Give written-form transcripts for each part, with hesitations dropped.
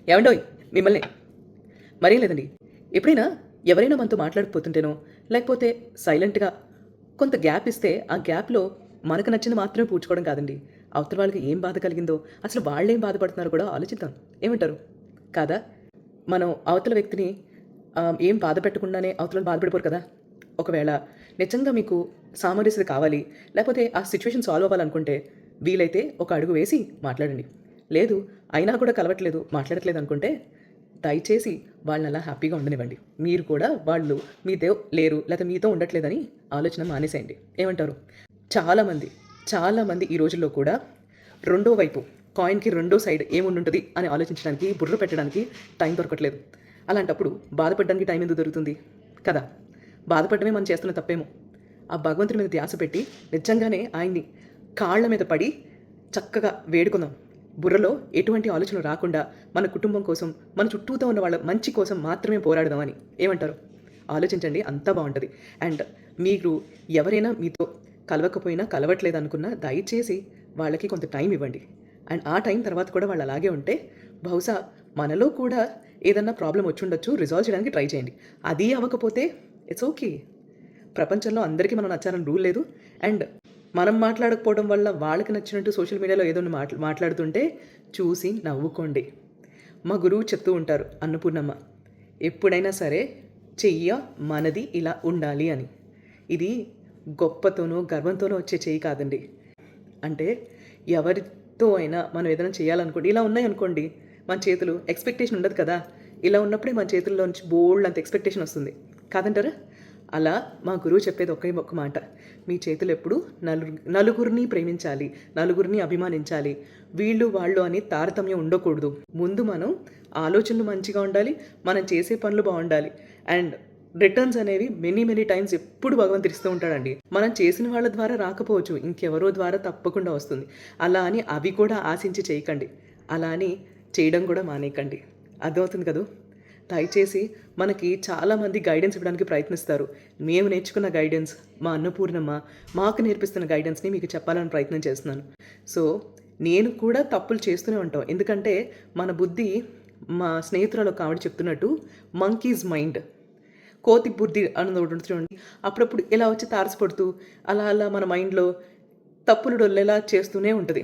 ఏమండోయ్ మిమ్మల్ని మరీ లేదండి. ఎప్పుడైనా ఎవరైనా మనతో మాట్లాడకపోతుంటేనో, లేకపోతే సైలెంట్‌గా కొంత గ్యాప్ ఇస్తే, ఆ గ్యాప్‌లో మనకు నచ్చింది మాత్రమే పూడ్చుకోవడం కాదండి. అవతల వాళ్ళకి ఏం బాధ కలిగిందో, అసలు వాళ్ళేం బాధపడుతున్నారో కూడా ఆలోచిద్దాం. ఏమంటారు? కాదా? మనం అవతల వ్యక్తిని ఏం బాధ పెట్టకుండానే అవతలోళ్ళు బాధపడిపోరు కదా! ఒకవేళ నిజంగా మీకు సామరస్యత కావాలి, లేకపోతే ఆ సిట్యుయేషన్ సాల్వ్ అవ్వాలనుకుంటే, వీలైతే ఒక అడుగు వేసి మాట్లాడండి. లేదు, అయినా కూడా కలవట్లేదు, మాట్లాడట్లేదు అనుకుంటే, దయచేసి వాళ్ళనలా హ్యాపీగా ఉండనివ్వండి. మీరు కూడా వాళ్ళు మీతో లేరు, లేతే మీతో ఉండట్లేదని ఆలోచన మానేసేయండి. ఏమంటారు? చాలామంది, చాలామంది ఈ రోజుల్లో కూడా రెండో వైపు కాయిన్‌కి రెండో సైడ్ ఏముండుంటది అని ఆలోచించడానికి, బుర్ర పెట్టడానికి టైం దొరకట్లేదు. అలాంటప్పుడు బాధపడడానికి టైం ఎందుకు దొరుకుతుంది? కదా! బాధపడడమే మనం చేస్తున్న తప్పేమో. ఆ భగవంతుడి మీద ధ్యాస పెట్టి నిజంగానే ఆయన్ని కాళ్ళ మీద పడి చక్కగా వేడుకుందాం. బుర్రలో ఎటువంటి ఆలోచనలు రాకుండా మన కుటుంబం కోసం, మన చుట్టూతో ఉన్న వాళ్ళ మంచి కోసం మాత్రమే పోరాడదామని. ఏమంటారు? ఆలోచించండి, అంతా బావుంటది. అండ్ మీరు ఎవరైనా మీతో కలవకపోయినా, కలవట్లేదనుకున్నా దయచేసి వాళ్ళకి కొంత టైం ఇవ్వండి. అండ్ ఆ టైం తర్వాత కూడా వాళ్ళు అలాగే ఉంటే బహుశా మనలో కూడా ఏదన్నా ప్రాబ్లమ్ వచ్చుండొచ్చు. రిజాల్వ్ చేయడానికి ట్రై చేయండి. అది అవ్వకపోతే ఇట్స్ ఓకే. ప్రపంచంలో అందరికీ మనం నచ్చాలని రూల్ లేదు. అండ్ మనం మాట్లాడకపోవడం వల్ల వాళ్ళకి నచ్చినట్టు సోషల్ మీడియాలో ఏదో మాట్లాడుతుంటే చూసి నవ్వుకోండి. మా గురువు చెప్తూ ఉంటారు, అన్నపూర్ణమ్మ, ఎప్పుడైనా సరే చెయ్య మనది ఇలా ఉండాలి అని. ఇది గొప్పతోనో గర్వంతోనో వచ్చే చెయ్యి కాదండి. అంటే ఎవరితో అయినా మనం ఏదైనా చేయాలనుకోండి, ఇలా ఉన్నాయనుకోండి మన చేతులు, ఎక్స్పెక్టేషన్ ఉండదు కదా! ఇలా ఉన్నప్పుడే మన చేతుల్లో నుంచి బోల్డ్ అంత ఎక్స్పెక్టేషన్ వస్తుంది. కాదంటారా? అలా మా గురువు చెప్పేది ఒకే ఒక్క మాట, మీ చేతులు ఎప్పుడు నలుగురిని ప్రేమించాలి, నలుగురిని అభిమానించాలి, వీళ్ళు వాళ్ళు అని తారతమ్యం ఉండకూడదు. ముందు మనం ఆలోచనలు మంచిగా ఉండాలి, మనం చేసే పనులు బాగుండాలి. అండ్ రిటర్న్స్ అనేవి మెనీ టైమ్స్ ఎప్పుడు భగవంతుడు ఇస్తూ ఉంటాడండి. మనం చేసిన వాళ్ళ ద్వారా రాకపోవచ్చు, ఇంకెవరో ద్వారా తప్పకుండా వస్తుంది. అలా అని అవి కూడా ఆశించి చేయకండి. అలా అని చేయడం కూడా మానేయకండి. అర్థమవుతుంది కదూ? దయచేసి మనకి చాలామంది గైడెన్స్ ఇవ్వడానికి ప్రయత్నిస్తారు. మేము నేర్చుకున్న గైడెన్స్, మా అన్నపూర్ణమ్మ మాకు నేర్పిస్తున్న గైడెన్స్ని మీకు చెప్పాలని ప్రయత్నం చేస్తున్నాను. సో నేను కూడా తప్పులు చేస్తూనే ఉంటాం. ఎందుకంటే మన బుద్ధి, మా స్నేహితురాలు ఒక ఆవిడ చెప్తున్నట్టు, మంకీస్ మైండ్, కోతి బుద్ధి అన్నది ఒకటి ఉంటుంది చూడండి. అప్పుడప్పుడు ఇలా వచ్చి తారసపడుతూ అలా అలా మన మైండ్లో తప్పులు డొల్లేలా చేస్తూనే ఉంటుంది.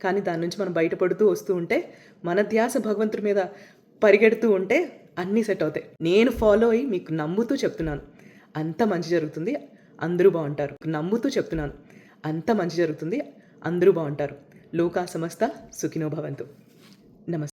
కానీ దాని నుంచి మనం బయటపడుతూ వస్తూ ఉంటే, మన ధ్యాస భగవంతుడి మీద పరిగెడుతూ ఉంటే అన్నీ సెట్ అవుతాయి. నేను ఫాలో అయ్యి మీకు నమ్ముతూ చెప్తున్నాను, అంత మంచి జరుగుతుంది, అందరూ బాగుంటారు. నమ్ముతూ చెప్తున్నాను, అంత మంచి జరుగుతుంది, అందరూ బాగుంటారు. లోకా సమస్త సుఖినో భవంతు. నమస్తే.